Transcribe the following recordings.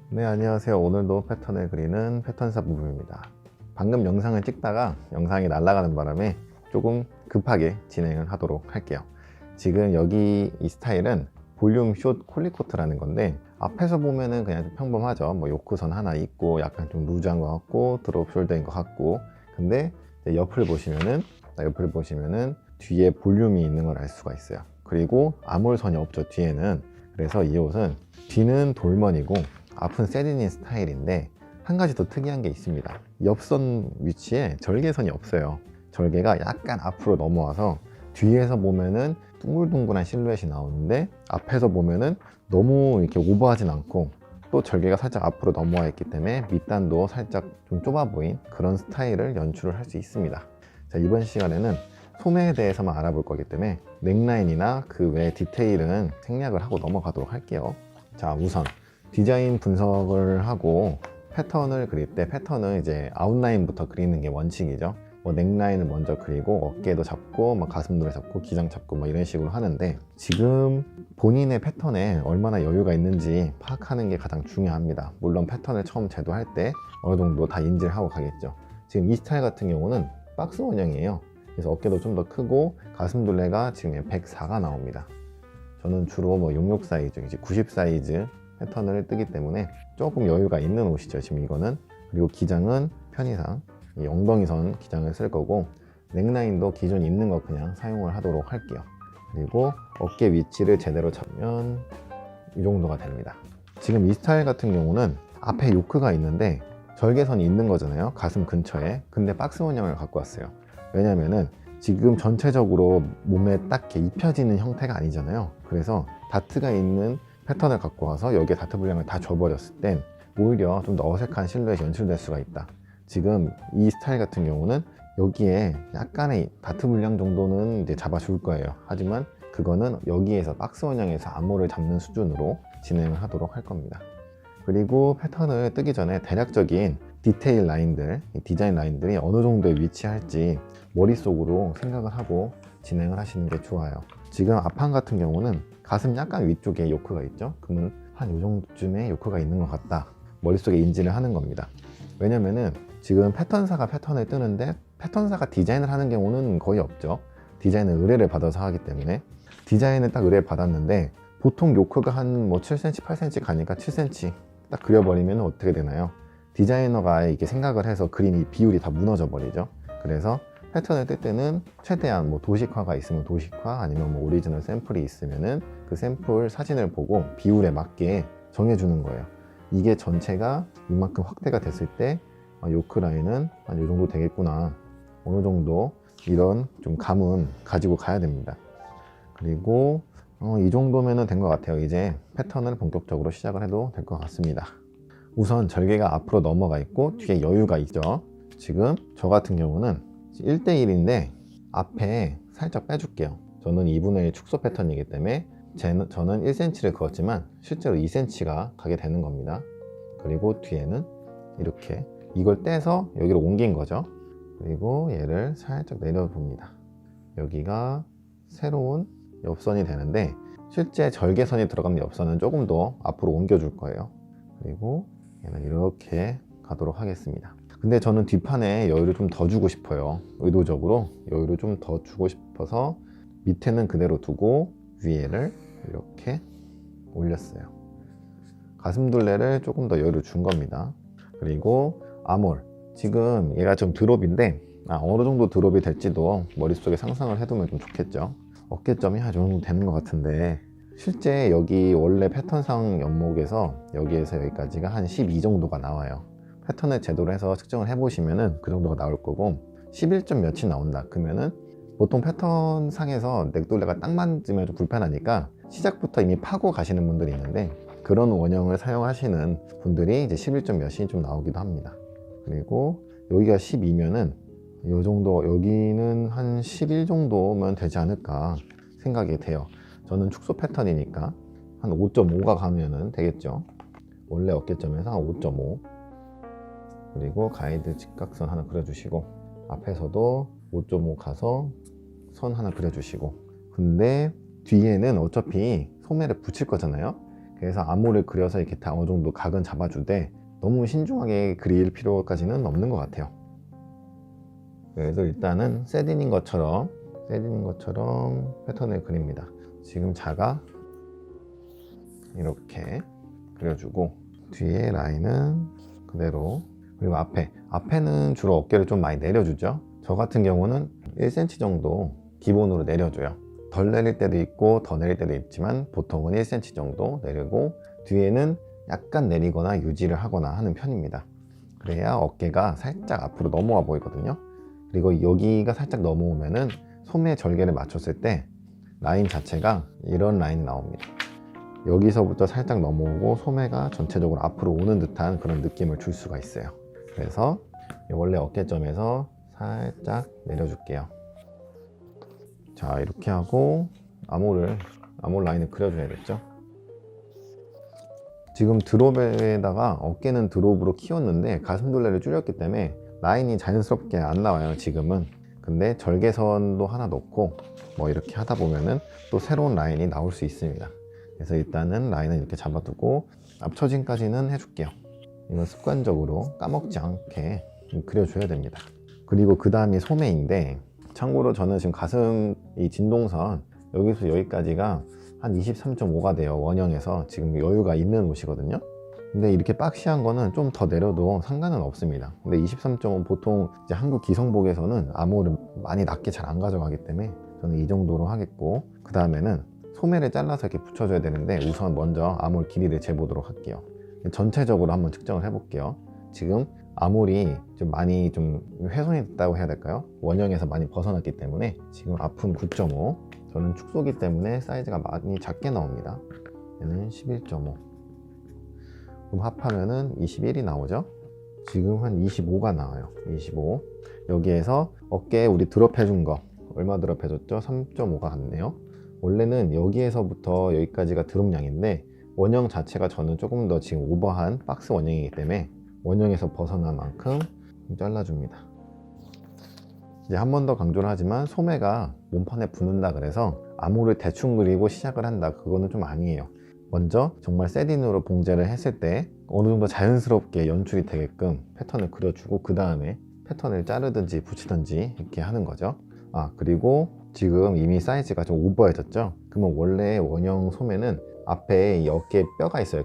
네, 안녕하세요. 오늘도 패턴을 그리는 패턴사 부부입니다. 방금 영상을 찍다가 영상이 날아가는 바람에 조금 급하게 진행을 하도록 할게요. 지금 여기 이 스타일은 볼륨 숏 콜리코트라는 건데, 앞에서 보면은 그냥 좀 평범하죠. 뭐 요크선 하나 있고 약간 좀 루즈한 것 같고 드롭 숄더인 것 같고, 근데 옆을 보시면은 뒤에 볼륨이 있는 걸 알 수가 있어요. 그리고 아몰선이 없죠, 뒤에는. 그래서 이 옷은 뒤는 돌머리고 앞은 세린인 스타일인데, 한 가지 더 특이한 게 있습니다. 옆선 위치에 절개선이 없어요. 절개가 약간 앞으로 넘어와서 뒤에서 보면은 둥글둥글한 실루엣이 나오는데, 앞에서 보면은 너무 이렇게 오버하진 않고 또 절개가 살짝 앞으로 넘어와 있기 때문에 밑단도 살짝 좀 좁아 보인 그런 스타일을 연출을 할 수 있습니다. 자, 이번 시간에는 소매에 대해서만 알아볼 거기 때문에 넥라인이나 그 외 디테일은 생략을 하고 넘어가도록 할게요. 자, 우선 디자인 분석을 하고 패턴을 그릴 때, 패턴은 이제 아웃라인부터 그리는 게 원칙이죠. 뭐 넥라인을 먼저 그리고 어깨도 잡고 뭐 가슴도 잡고 기장 잡고 뭐 이런 식으로 하는데, 지금 본인의 패턴에 얼마나 여유가 있는지 파악하는 게 가장 중요합니다. 물론 패턴을 처음 제도할 때 어느 정도 다 인지를 하고 가겠죠. 지금 이 스타일 같은 경우는 박스 원형이에요. 그래서 어깨도 좀 더 크고 가슴 둘레가 지금 104가 나옵니다. 저는 주로 뭐 66 사이즈, 이제 90 사이즈 패턴을 뜨기 때문에 조금 여유가 있는 옷이죠, 지금 이거는. 그리고 기장은 편의상 이 엉덩이선 기장을 쓸 거고, 넥라인도 기존 있는 거 그냥 사용을 하도록 할게요. 그리고 어깨 위치를 제대로 잡으면 이 정도가 됩니다. 지금 이 스타일 같은 경우는 앞에 요크가 있는데 절개선이 있는 거잖아요, 가슴 근처에. 근데 박스 원형을 갖고 왔어요. 왜냐면은 지금 전체적으로 몸에 딱 이렇게 입혀지는 형태가 아니잖아요. 그래서 다트가 있는 패턴을 갖고 와서 여기에 다트 분량을 다 줘버렸을 땐 오히려 좀 더 어색한 실루엣이 연출될 수가 있다. 지금 이 스타일 같은 경우는 여기에 약간의 다트 분량 정도는 이제 잡아줄 거예요. 하지만 그거는 여기에서 박스 원형에서 암호를 잡는 수준으로 진행을 하도록 할 겁니다. 그리고 패턴을 뜨기 전에 대략적인 디테일 라인들, 디자인 라인들이 어느 정도에 위치할지 머릿속으로 생각을 하고 진행을 하시는 게 좋아요. 지금 앞판 같은 경우는 가슴 약간 위쪽에 요크가 있죠. 그러면 한 이 정도쯤에 요크가 있는 것 같다, 머릿속에 인지를 하는 겁니다. 왜냐면은 지금 패턴사가 패턴을 뜨는데 패턴사가 디자인을 하는 경우는 거의 없죠. 디자인은 의뢰를 받아서 하기 때문에. 디자인을 딱 의뢰를 받았는데 보통 요크가 한 뭐 7cm, 8cm 가니까 7cm 딱 그려버리면 어떻게 되나요? 디자이너가 이렇게 생각을 해서 그린 이 비율이 다 무너져 버리죠. 그래서 패턴을 뜰 때는 최대한 뭐 도식화가 있으면 도식화, 아니면 뭐 오리지널 샘플이 있으면은 그 샘플 사진을 보고 비율에 맞게 정해주는 거예요. 이게 전체가 이만큼 확대가 됐을 때 요크 라인은 한 이 정도 되겠구나, 어느 정도 이런 좀 감은 가지고 가야 됩니다. 그리고 이 정도면 된 것 같아요. 이제 패턴을 본격적으로 시작을 해도 될 것 같습니다. 우선 절개가 앞으로 넘어가 있고 뒤에 여유가 있죠. 지금 저 같은 경우는 1대1인데 앞에 살짝 빼줄게요. 저는 2분의 1 축소 패턴이기 때문에 저는 1cm를 그었지만 실제로 2cm가 가게 되는 겁니다. 그리고 뒤에는 이렇게 이걸 떼서 여기로 옮긴 거죠. 그리고 얘를 살짝 내려봅니다. 여기가 새로운 옆선이 되는데, 실제 절개선이 들어가는 옆선은 조금 더 앞으로 옮겨줄 거예요. 그리고 얘는 이렇게 가도록 하겠습니다. 근데 저는 뒷판에 여유를 좀 더 주고 싶어요. 의도적으로 여유를 좀 더 주고 싶어서 밑에는 그대로 두고 위에를 이렇게 올렸어요. 가슴 둘레를 조금 더 여유를 준 겁니다. 그리고 아몰, 지금 얘가 좀 드롭인데 어느 정도 드롭이 될지도 머릿속에 상상을 해두면 좀 좋겠죠. 어깨점이 한 정도 되는 것 같은데, 실제 여기 원래 패턴상 연목에서 여기에서 여기까지가 한 12 정도가 나와요. 패턴을 제대로 해서 측정을 해보시면은 그 정도가 나올 거고, 11점 몇이 나온다 그러면은 보통 패턴상에서 넥둘레가 딱 맞으면 좀 불편하니까 시작부터 이미 파고 가시는 분들이 있는데, 그런 원형을 사용하시는 분들이 이제 11점 몇이 좀 나오기도 합니다. 그리고 여기가 12면은 이 정도, 여기는 한 11 정도면 되지 않을까 생각이 돼요. 저는 축소 패턴이니까 한 5.5가 가면 되겠죠. 원래 어깨점에서 한 5.5. 그리고 가이드 직각선 하나 그려주시고, 앞에서도 5.5 가서 선 하나 그려주시고. 근데 뒤에는 어차피 소매를 붙일 거잖아요. 그래서 암호를 그려서 이렇게 다 어느 정도 각은 잡아주되 너무 신중하게 그릴 필요까지는 없는 것 같아요. 그래서 일단은 셋인인 것처럼 패턴을 그립니다. 지금 자가 이렇게 그려주고 뒤에 라인은 그대로, 그리고 앞에는 주로 어깨를 좀 많이 내려주죠. 저 같은 경우는 1cm 정도 기본으로 내려줘요. 덜 내릴 때도 있고 더 내릴 때도 있지만 보통은 1cm 정도 내리고 뒤에는 약간 내리거나 유지를 하거나 하는 편입니다. 그래야 어깨가 살짝 앞으로 넘어와 보이거든요. 그리고 여기가 살짝 넘어오면은 소매 절개를 맞췄을 때 라인 자체가 이런 라인이 나옵니다. 여기서부터 살짝 넘어오고 소매가 전체적으로 앞으로 오는 듯한 그런 느낌을 줄 수가 있어요. 그래서 원래 어깨점에서 살짝 내려줄게요. 자, 이렇게 하고 암홀 라인을 그려줘야겠죠. 지금 드롭에다가 어깨는 드롭으로 키웠는데 가슴둘레를 줄였기 때문에 라인이 자연스럽게 안 나와요, 지금은. 근데 절개선도 하나 넣고 뭐 이렇게 하다 보면은 또 새로운 라인이 나올 수 있습니다. 그래서 일단은 라인을 이렇게 잡아두고 앞처진까지는 해줄게요. 이건 습관적으로 까먹지 않게 좀 그려줘야 됩니다. 그리고 그 다음이 소매인데, 참고로 저는 지금 가슴 이 진동선 여기서 여기까지가 한 23.5가 돼요. 원형에서 지금 여유가 있는 옷이거든요. 근데 이렇게 박시한 거는 좀 더 내려도 상관은 없습니다. 근데 23.5 보통 이제 한국 기성복에서는 암호를 많이 낮게 잘 안 가져가기 때문에 저는 이 정도로 하겠고, 그 다음에는 소매를 잘라서 이렇게 붙여줘야 되는데 우선 먼저 암홀 길이를 재보도록 할게요. 전체적으로 한번 측정을 해볼게요. 지금 암홀이 좀 많이 좀 훼손이 됐다고 해야 될까요? 원형에서 많이 벗어났기 때문에 지금 앞은 9.5, 저는 축소기 때문에 사이즈가 많이 작게 나옵니다. 얘는 11.5, 그럼 합하면은 21이 나오죠. 지금 한 25가 나와요. 25. 여기에서 어깨에 우리 드롭 해준 거 얼마 드롭 해줬죠? 3.5가 같네요. 원래는 여기에서부터 여기까지가 드롭량인데 원형 자체가 저는 조금 더 지금 오버한 박스 원형이기 때문에 원형에서 벗어난 만큼 잘라줍니다. 이제 한 번 더 강조를 하지만 소매가 몸판에 붙는다 그래서 암호를 대충 그리고 시작을 한다, 그거는 좀 아니에요. 먼저 정말 셋인으로 봉제를 했을 때 어느 정도 자연스럽게 연출이 되게끔 패턴을 그려주고 그 다음에 패턴을 자르든지 붙이든지 이렇게 하는 거죠. 그리고 지금 이미 사이즈가 좀 오버해졌죠. 그러면 원래 원형 소매는 앞에 이 어깨에 뼈가 있어요.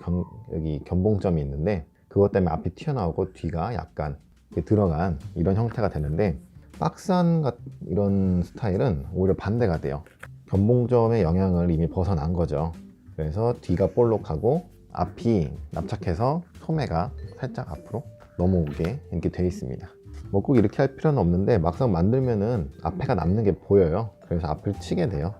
여기 견봉점이 있는데 그것 때문에 앞이 튀어나오고 뒤가 약간 들어간 이런 형태가 되는데, 박스한 이런 스타일은 오히려 반대가 돼요. 견봉점의 영향을 이미 벗어난 거죠. 그래서 뒤가 볼록하고 앞이 납작해서 소매가 살짝 앞으로 넘어오게 이렇게 되어 있습니다. 뭐 꼭 이렇게 할 필요는 없는데 막상 만들면은 앞에가 남는 게 보여요. 그래서 앞을 치게 돼요.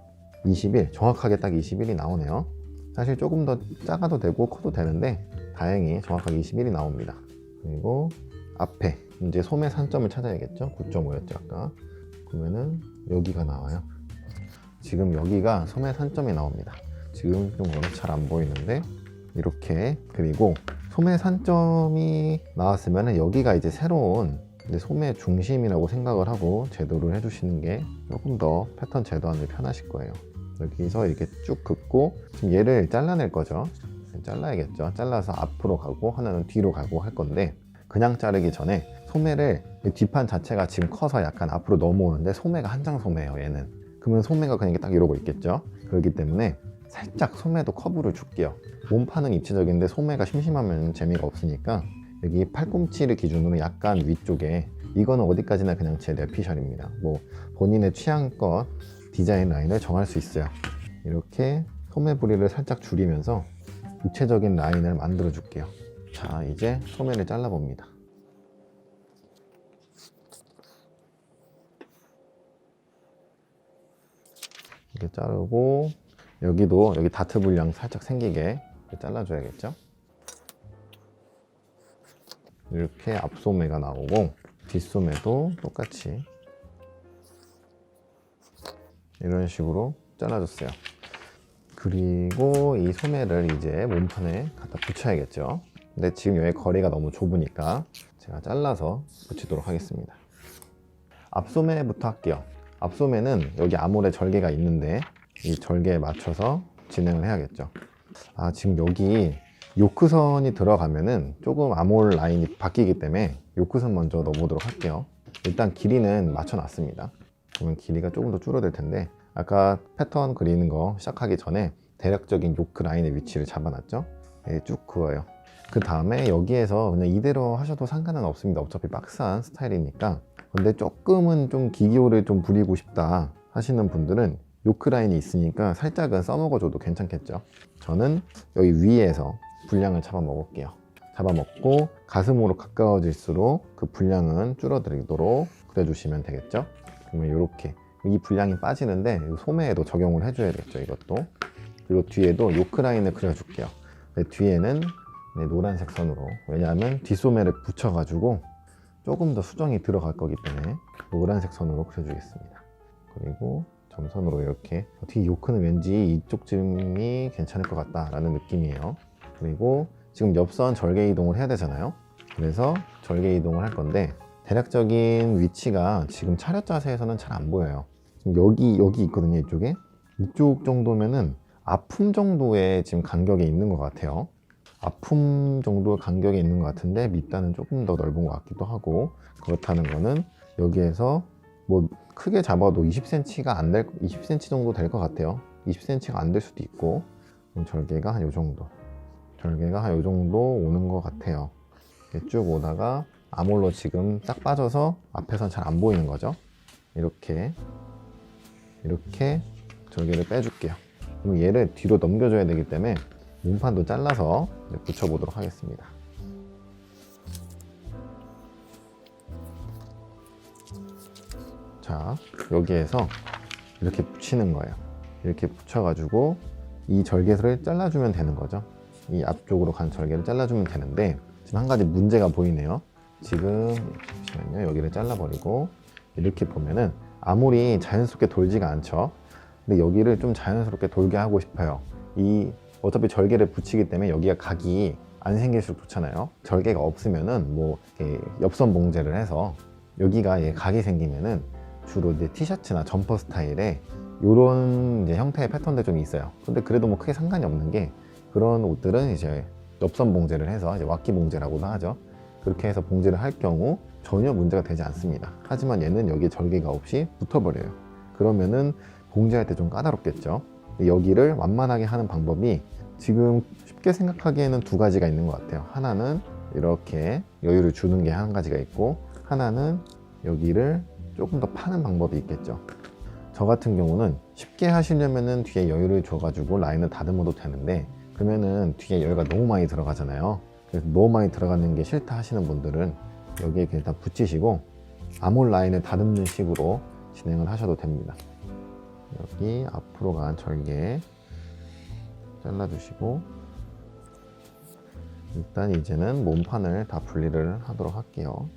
21, 정확하게 딱 21이 나오네요. 사실 조금 더 작아도 되고 커도 되는데 다행히 정확하게 21이 나옵니다. 그리고 앞에 이제 소매 산점을 찾아야겠죠. 9.5였죠 아까. 그러면은 여기가 나와요. 지금 여기가 소매 산점이 나옵니다. 지금 좀 잘 안 보이는데 이렇게. 그리고 소매 산점이 나왔으면 여기가 이제 새로운 소매 중심이라고 생각을 하고 제도를 해주시는 게 조금 더 패턴 제도하는 데 편하실 거예요. 여기서 이렇게 쭉 긋고 지금 얘를 잘라낼 거죠. 잘라야겠죠. 잘라서 앞으로 가고 하나는 뒤로 가고 할 건데, 그냥 자르기 전에 소매를, 뒷판 자체가 지금 커서 약간 앞으로 넘어오는데 소매가 한장 소매예요 얘는. 그러면 소매가 그냥 딱 이러고 있겠죠. 그렇기 때문에 살짝 소매도 커브를 줄게요. 몸판은 입체적인데 소매가 심심하면 재미가 없으니까 여기 팔꿈치를 기준으로 약간 위쪽에, 이거는 어디까지나 그냥 제 레피셜입니다. 뭐 본인의 취향껏 디자인 라인을 정할 수 있어요. 이렇게 소매 부리를 살짝 줄이면서 입체적인 라인을 만들어 줄게요. 자, 이제 소매를 잘라 봅니다. 이렇게 자르고 여기도 여기 다트 분량 살짝 생기게 잘라줘야겠죠. 이렇게 앞소매가 나오고 뒷소매도 똑같이 이런 식으로 잘라줬어요. 그리고 이 소매를 이제 몸판에 갖다 붙여야겠죠. 근데 지금 여기 거리가 너무 좁으니까 제가 잘라서 붙이도록 하겠습니다. 앞소매부터 할게요. 앞소매는 여기 아몰에 절개가 있는데 이 절개에 맞춰서 진행을 해야겠죠. 지금 여기 요크선이 들어가면은 조금 아몰 라인이 바뀌기 때문에 요크선 먼저 넣어보도록 할게요. 일단 길이는 맞춰놨습니다. 그러면 길이가 조금 더 줄어들 텐데, 아까 패턴 그리는 거 시작하기 전에 대략적인 요크 라인의 위치를 잡아놨죠. 쭉 그어요. 그 다음에 여기에서 그냥 이대로 하셔도 상관은 없습니다. 어차피 박스한 스타일이니까. 근데 조금은 좀 기교를 좀 부리고 싶다 하시는 분들은 요크 라인이 있으니까 살짝은 써먹어줘도 괜찮겠죠. 저는 여기 위에서 분량을 잡아먹을게요. 잡아먹고 가슴으로 가까워질수록 그 분량은 줄어들도록 그려주시면 되겠죠. 그러면 이렇게 이 분량이 빠지는데 소매에도 적용을 해줘야겠죠. 이것도. 그리고 뒤에도 요크 라인을 그려줄게요. 뒤에는 노란색 선으로, 왜냐하면 뒷소매를 붙여가지고 조금 더 수정이 들어갈 거기 때문에 노란색 선으로 그려주겠습니다. 그리고 점선으로 이렇게, 뒤 요크는 왠지 이쪽 쯤이 괜찮을 것 같다 라는 느낌이에요. 그리고 지금 옆선 절개 이동을 해야 되잖아요. 그래서 절개 이동을 할 건데, 대략적인 위치가 지금 차렷 자세에서는 잘 안 보여요. 지금 여기 있거든요. 이쪽 정도면은 아픔 정도의 지금 간격이 있는 것 같아요. 아픔 정도의 간격이 있는 것 같은데 밑단은 조금 더 넓은 것 같기도 하고, 그렇다는 거는 여기에서 뭐 크게 잡아도 20cm가 안 될, 20cm 정도 될 것 같아요. 20cm가 안 될 수도 있고, 절개가 한 요 정도, 절개가 한 요 정도 오는 것 같아요. 이렇게 쭉 오다가 아몰로 지금 딱 빠져서 앞에선 잘 안 보이는 거죠. 이렇게 절개를 빼줄게요. 그럼 얘를 뒤로 넘겨줘야 되기 때문에 몸판도 잘라서 붙여보도록 하겠습니다. 자, 여기에서 이렇게 붙이는 거예요. 이렇게 붙여가지고 이 절개를 잘라주면 되는 거죠. 이 앞쪽으로 간 절개를 잘라주면 되는데, 지금 한 가지 문제가 보이네요. 지금 잠시만요. 여기를 잘라버리고 이렇게 보면은 아몰이 자연스럽게 돌지가 않죠. 근데 여기를 좀 자연스럽게 돌게 하고 싶어요. 어차피 절개를 붙이기 때문에 여기가 각이 안 생길수록 좋잖아요. 절개가 없으면은 뭐 옆선 봉제를 해서 여기가 각이 생기면은 주로 이제 티셔츠나 점퍼 스타일에 이런 이제 형태의 패턴들 좀 있어요. 근데 그래도 뭐 크게 상관이 없는 게, 그런 옷들은 이제 옆선 봉제를 해서 이제 왁기 봉제라고도 하죠. 그렇게 해서 봉제를 할 경우 전혀 문제가 되지 않습니다. 하지만 얘는 여기에 절개가 없이 붙어버려요. 그러면은 봉제할 때 좀 까다롭겠죠. 여기를 완만하게 하는 방법이 지금 쉽게 생각하기에는 두 가지가 있는 것 같아요. 하나는 이렇게 여유를 주는 게 한 가지가 있고, 하나는 여기를 조금 더 파는 방법이 있겠죠. 저 같은 경우는 쉽게 하시려면은 뒤에 여유를 줘가지고 라인을 다듬어도 되는데, 그러면은 뒤에 여유가 너무 많이 들어가잖아요. 그래서 너무 많이 들어가는 게 싫다 하시는 분들은 여기에 일단 붙이시고 아몰 라인을 다듬는 식으로 진행을 하셔도 됩니다. 여기 앞으로 간 절개 잘라주시고, 일단 이제는 몸판을 다 분리를 하도록 할게요.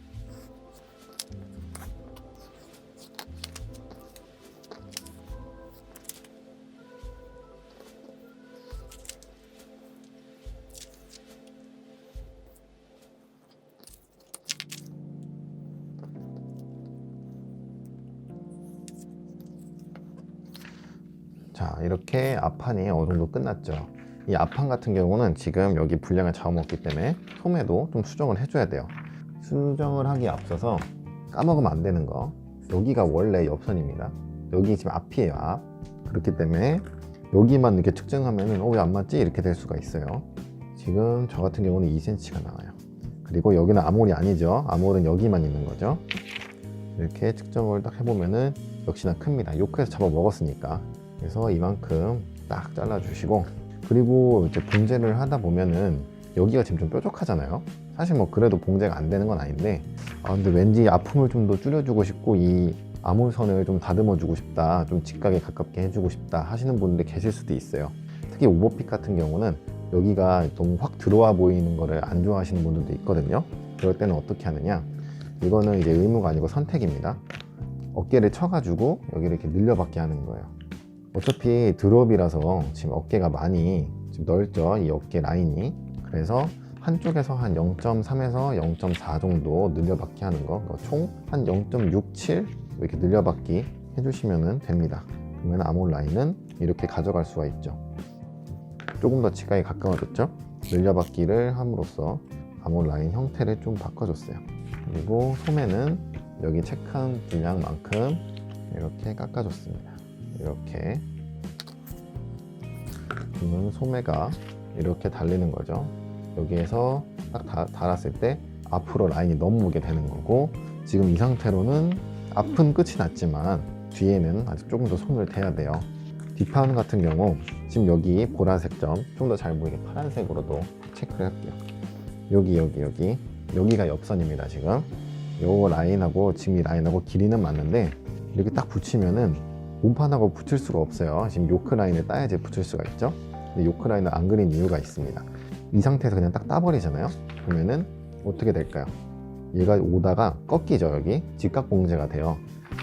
자, 이렇게 앞판이 어느 정도 끝났죠. 이 앞판 같은 경우는 지금 여기 분량을 잡아먹기 때문에 소매도 좀 수정을 해줘야 돼요. 수정을 하기에 앞서서 까먹으면 안 되는 거, 여기가 원래 옆선입니다. 여기 지금 앞이에요, 앞. 그렇기 때문에 여기만 이렇게 측정하면은 왜 안 맞지? 이렇게 될 수가 있어요. 지금 저 같은 경우는 2cm가 나와요. 그리고 여기는 아몰이 아니죠. 아몰은 여기만 있는 거죠. 이렇게 측정을 딱 해보면은 역시나 큽니다. 요크에서 잡아 먹었으니까. 그래서 이만큼 딱 잘라주시고, 그리고 이제 봉제를 하다 보면은 여기가 지금 좀 뾰족하잖아요. 사실 뭐 그래도 봉제가 안 되는 건 아닌데, 근데 왠지 아픔을 좀 더 줄여주고 싶고 이 아몰선을 좀 다듬어 주고 싶다, 좀 직각에 가깝게 해주고 싶다 하시는 분들이 계실 수도 있어요. 특히 오버핏 같은 경우는 여기가 너무 확 들어와 보이는 거를 안 좋아하시는 분들도 있거든요. 그럴 때는 어떻게 하느냐, 이거는 이제 의무가 아니고 선택입니다. 어깨를 쳐가지고 여기를 이렇게 늘려받게 하는 거예요. 어차피 드롭이라서 지금 어깨가 많이 지금 넓죠, 이 어깨 라인이. 그래서 한쪽에서 한 0.3에서 0.4 정도 늘려받기 하는 거, 총 한 0.67 이렇게 늘려받기 해주시면 됩니다. 그러면 아몰 라인은 이렇게 가져갈 수가 있죠. 조금 더 직각이 가까워졌죠. 늘려받기를 함으로써 암홀 라인 형태를 좀 바꿔줬어요. 그리고 소매는 여기 체크한 분량만큼 이렇게 깎아줬습니다. 이렇게 그러면 소매가 이렇게 달리는 거죠. 여기에서 딱 달았을 때 앞으로 라인이 넘어오게 되는 거고, 지금 이 상태로는 앞은 끝이 났지만 뒤에는 아직 조금 더 손을 대야 돼요. 뒷판 같은 경우 지금 여기 보라색 점 좀 더 잘 보이게 파란색으로도 체크를 할게요. 여기가 옆선입니다. 지금 요 라인하고 지금 이 라인하고 길이는 맞는데 이렇게 딱 붙이면은 몸판하고 붙일 수가 없어요. 지금 요크 라인을 따야지 붙일 수가 있죠. 근데 요크 라인을 안 그린 이유가 있습니다. 이 상태에서 그냥 딱 따버리잖아요. 그러면은 어떻게 될까요? 얘가 오다가 꺾이죠. 여기 직각 봉제가 돼요.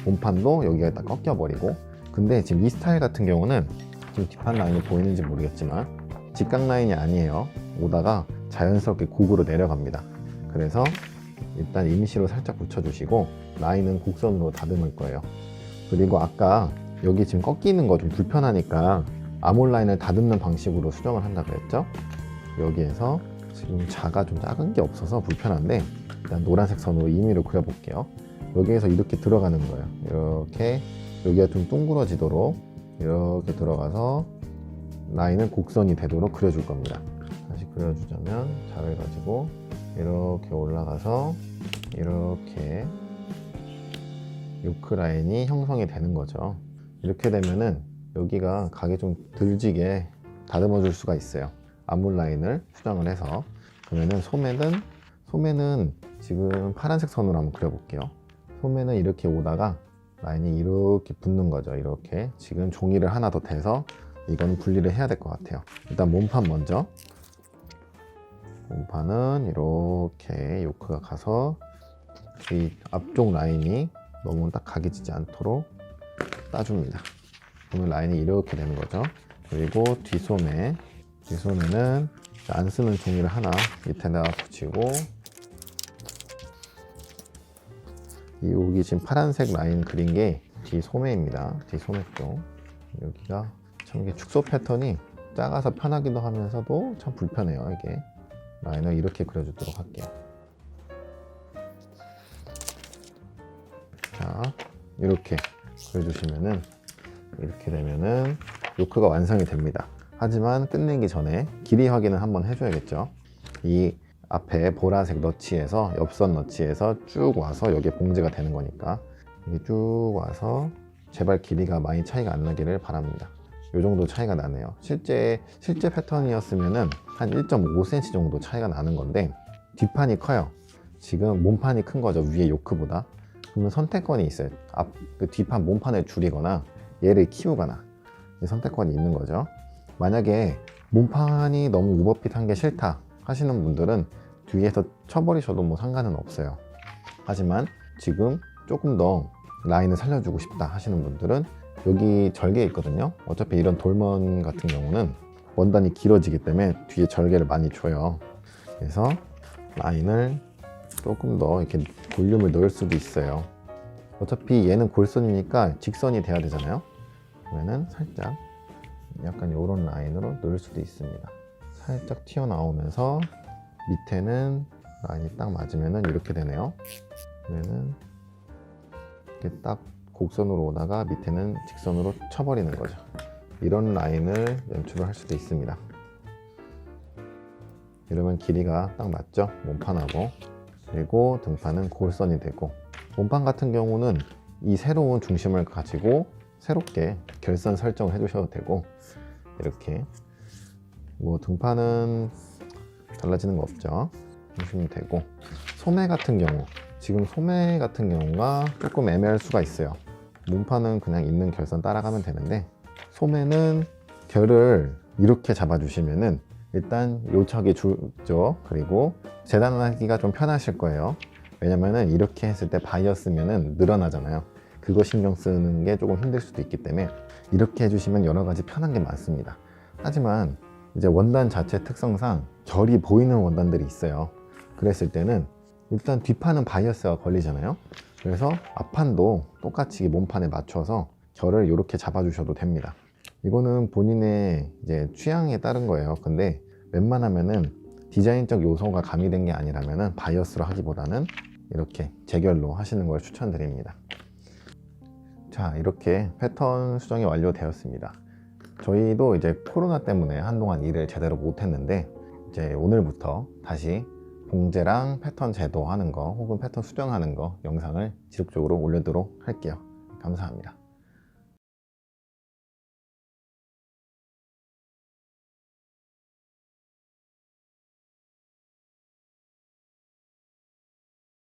몸판도 여기가 딱 꺾여버리고. 근데 지금 이 스타일 같은 경우는 지금 뒷판 라인이 보이는지 모르겠지만 직각 라인이 아니에요. 오다가 자연스럽게 곡으로 내려갑니다. 그래서 일단 임시로 살짝 붙여주시고 라인은 곡선으로 다듬을 거예요. 그리고 아까 여기 지금 꺾이는 거 좀 불편하니까 암홀 라인을 다듬는 방식으로 수정을 한다 그랬죠. 여기에서 지금 자가 좀 작은 게 없어서 불편한데 일단 노란색 선으로 임의로 그려볼게요. 여기에서 이렇게 들어가는 거예요. 이렇게 여기가 좀 둥그러지도록 이렇게 들어가서 라인은 곡선이 되도록 그려줄 겁니다. 다시 그려주자면 자를 가지고 이렇게 올라가서 이렇게 요크 라인이 형성이 되는 거죠. 이렇게 되면은 여기가 각이 좀 들지게 다듬어 줄 수가 있어요. 암홀 라인을 수정을 해서. 그러면은 소매는 지금 파란색 선으로 한번 그려볼게요. 소매는 이렇게 오다가 라인이 이렇게 붙는 거죠. 이렇게 지금 종이를 하나 더 대서 이건 분리를 해야 될 것 같아요. 일단 몸판 먼저. 몸판은 이렇게 요크가 가서 이 앞쪽 라인이 너무 딱 각이 지지 않도록 따줍니다. 그러면 라인이 이렇게 되는 거죠. 그리고 뒷소매는 안 쓰는 종이를 하나 밑에다가 붙이고, 여기 지금 파란색 라인 그린 게 뒷소매입니다. 뒷소매 쪽. 여기가 참 이게 축소 패턴이 작아서 편하기도 하면서도 참 불편해요. 이게 라인을 이렇게 그려주도록 할게요. 자, 이렇게 그려주시면은 이렇게 되면은 요크가 완성이 됩니다. 하지만 끝내기 전에 길이 확인을 한번 해줘야겠죠. 이 앞에 보라색 너치에서 옆선 너치에서 쭉 와서 여기에 봉제가 되는 거니까 이게 쭉 와서 제발 길이가 많이 차이가 안 나기를 바랍니다. 이 정도 차이가 나네요. 실제 패턴이었으면은 한 1.5cm 정도 차이가 나는 건데 뒷판이 커요. 지금 몸판이 큰 거죠. 위에 요크보다. 그러면 선택권이 있어요. 그 뒷판 몸판을 줄이거나 얘를 키우거나 선택권이 있는 거죠. 만약에 몸판이 너무 오버핏한 게 싫다 하시는 분들은 뒤에서 쳐버리셔도 뭐 상관은 없어요. 하지만 지금 조금 더 라인을 살려주고 싶다 하시는 분들은 여기 절개 있거든요. 어차피 이런 돌먼 같은 경우는 원단이 길어지기 때문에 뒤에 절개를 많이 줘요. 그래서 라인을 조금 더 이렇게 볼륨을 넣을 수도 있어요. 어차피 얘는 골선이니까 직선이 돼야 되잖아요. 그러면은 살짝 약간 이런 라인으로 넣을 수도 있습니다. 살짝 튀어나오면서 밑에는 라인이 딱 맞으면은 이렇게 되네요. 그러면은 이렇게 딱 곡선으로 오다가 밑에는 직선으로 쳐버리는 거죠. 이런 라인을 연출을 할 수도 있습니다. 이러면 길이가 딱 맞죠? 몸판하고. 그리고 등판은 골선이 되고, 몸판 같은 경우는 이 새로운 중심을 가지고 새롭게 결선 설정을 해주셔도 되고, 이렇게 뭐 등판은 달라지는 거 없죠. 보시면 되고, 소매 같은 경우, 지금 소매 같은 경우가 조금 애매할 수가 있어요. 몸판은 그냥 있는 결선 따라가면 되는데 소매는 결을 이렇게 잡아주시면은 일단 요착이 줄죠. 그리고 재단하기가 좀 편하실 거예요. 왜냐면은 이렇게 했을 때 바이어스면은 늘어나잖아요. 그거 신경 쓰는 게 조금 힘들 수도 있기 때문에 이렇게 해주시면 여러 가지 편한 게 많습니다. 하지만 이제 원단 자체 특성상 결이 보이는 원단들이 있어요. 그랬을 때는 일단 뒷판은 바이어스가 걸리잖아요. 그래서 앞판도 똑같이 몸판에 맞춰서 결을 이렇게 잡아주셔도 됩니다. 이거는 본인의 이제 취향에 따른 거예요. 근데 웬만하면은 디자인적 요소가 가미된 게 아니라면은 바이어스로 하기보다는 이렇게 재결로 하시는 걸 추천드립니다. 자, 이렇게 패턴 수정이 완료되었습니다. 저희도 이제 코로나 때문에 한동안 일을 제대로 못 했는데 이제 오늘부터 다시 봉제랑 패턴 제도하는 거 혹은 패턴 수정하는 거 영상을 지속적으로 올리도록 할게요. 감사합니다.